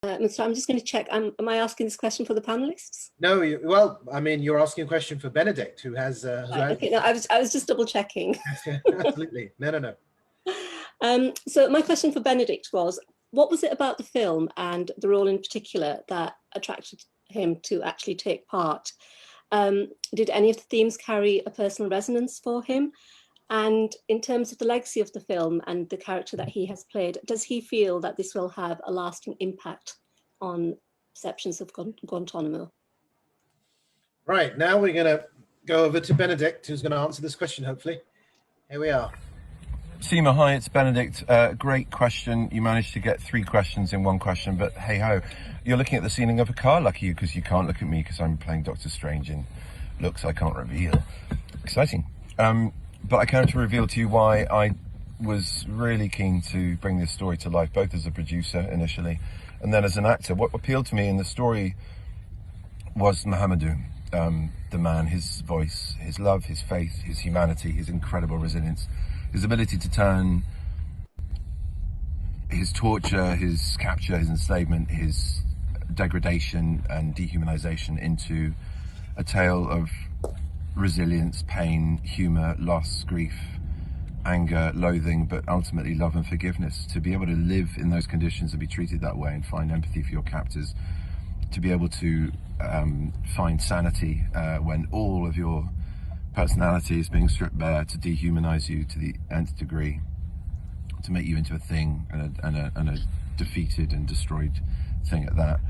So I'm just going to check. Am I asking this question for the panelists? No, well, I mean, you're asking a question for Benedict, who has. Okay, no, I was just double checking. Absolutely, no. So my question for Benedict was, what was it about the film and the role in particular that attracted him to actually take part? Did any of the themes carry a personal resonance for him? And in terms of the legacy of the film and the character that he has played, does he feel that this will have a lasting impact on perceptions of Guantanamo? Right, now we're going to go over to Benedict, who's going to answer this question, hopefully. Here we are. Seema, hi, it's Benedict. Great question. You managed to get 3 questions in one question, but hey ho, you're looking at the ceiling of a car, lucky you, because you can't look at me because I'm playing Doctor Strange in looks I can't reveal. Exciting. But I came to reveal to you why I was really keen to bring this story to life, both as a producer initially and then as an actor. What appealed to me in the story was Mohamedou, the man, his voice, his love, his faith, his humanity, his incredible resilience, his ability to turn his torture, his capture, his enslavement, his degradation and dehumanization into a tale of resilience, pain, humor, loss, grief, anger, loathing, but ultimately love and forgiveness. To be able to live in those conditions and be treated that way and find empathy for your captors, to be able to find sanity when all of your personality is being stripped bare, to dehumanize you to the nth degree, to make you into a thing and a defeated and destroyed thing at that.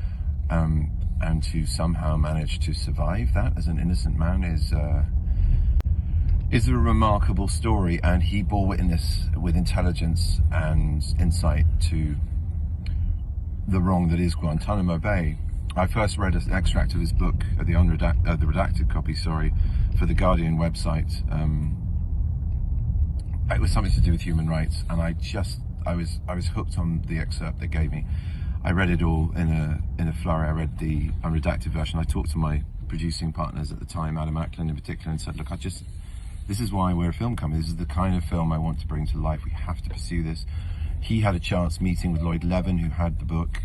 And to somehow manage to survive that as an innocent man is a remarkable story, and he bore witness with intelligence and insight to the wrong that is Guantanamo Bay. I first read an extract of his book, the redacted copy, sorry, for the Guardian website. It was something to do with human rights, and I was hooked on the excerpt they gave me. I read it all in a flurry. I read the unredacted version. I talked to my producing partners at the time, Adam Ackland in particular, and said, look, this is why we're a film company. This is the kind of film I want to bring to life. We have to pursue this. He had a chance meeting with Lloyd Levin, who had the book,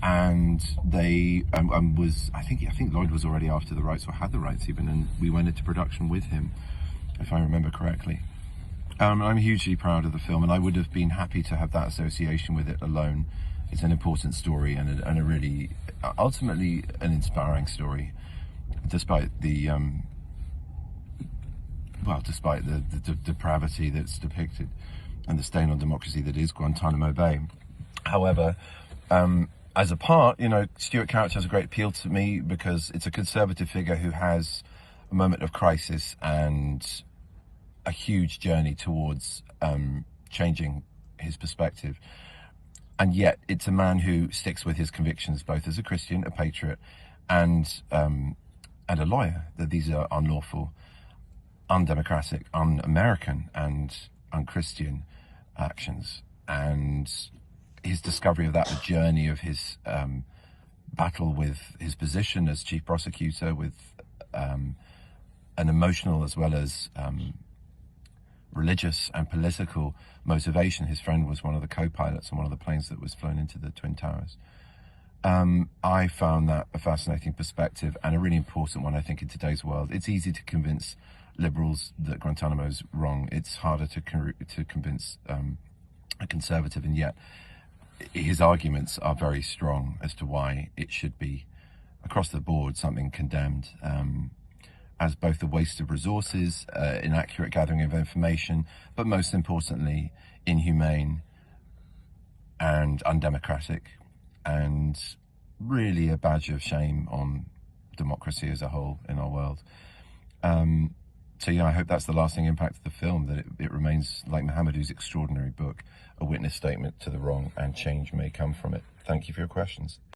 and they I think Lloyd was already after the rights, or had the rights even, and we went into production with him, if I remember correctly. I'm hugely proud of the film, and I would have been happy to have that association with it alone. It's an important story and a really, ultimately, an inspiring story, despite the depravity that's depicted and the stain on democracy that is Guantanamo Bay. However, as a part, Stuart character has a great appeal to me because it's a conservative figure who has a moment of crisis and a huge journey towards changing his perspective. And yet it's a man who sticks with his convictions, both as a Christian, a patriot, and a lawyer, that these are unlawful, undemocratic, un-American, and un-Christian actions. And his discovery of that, the journey of his battle with his position as chief prosecutor, with an emotional as well as religious and political motivation. His friend was one of the co-pilots on one of the planes that was flown into the Twin Towers. I found that a fascinating perspective and a really important one, I think, in today's world. It's easy to convince liberals that Guantanamo's wrong. It's harder to convince a conservative, and yet his arguments are very strong as to why it should be, across the board, something condemned. As both a waste of resources, inaccurate gathering of information, but most importantly, inhumane and undemocratic, and really a badge of shame on democracy as a whole in our world. So yeah, I hope that's the lasting impact of the film, that it remains, like Mohamedou's extraordinary book, a witness statement to the wrong, and change may come from it. Thank you for your questions.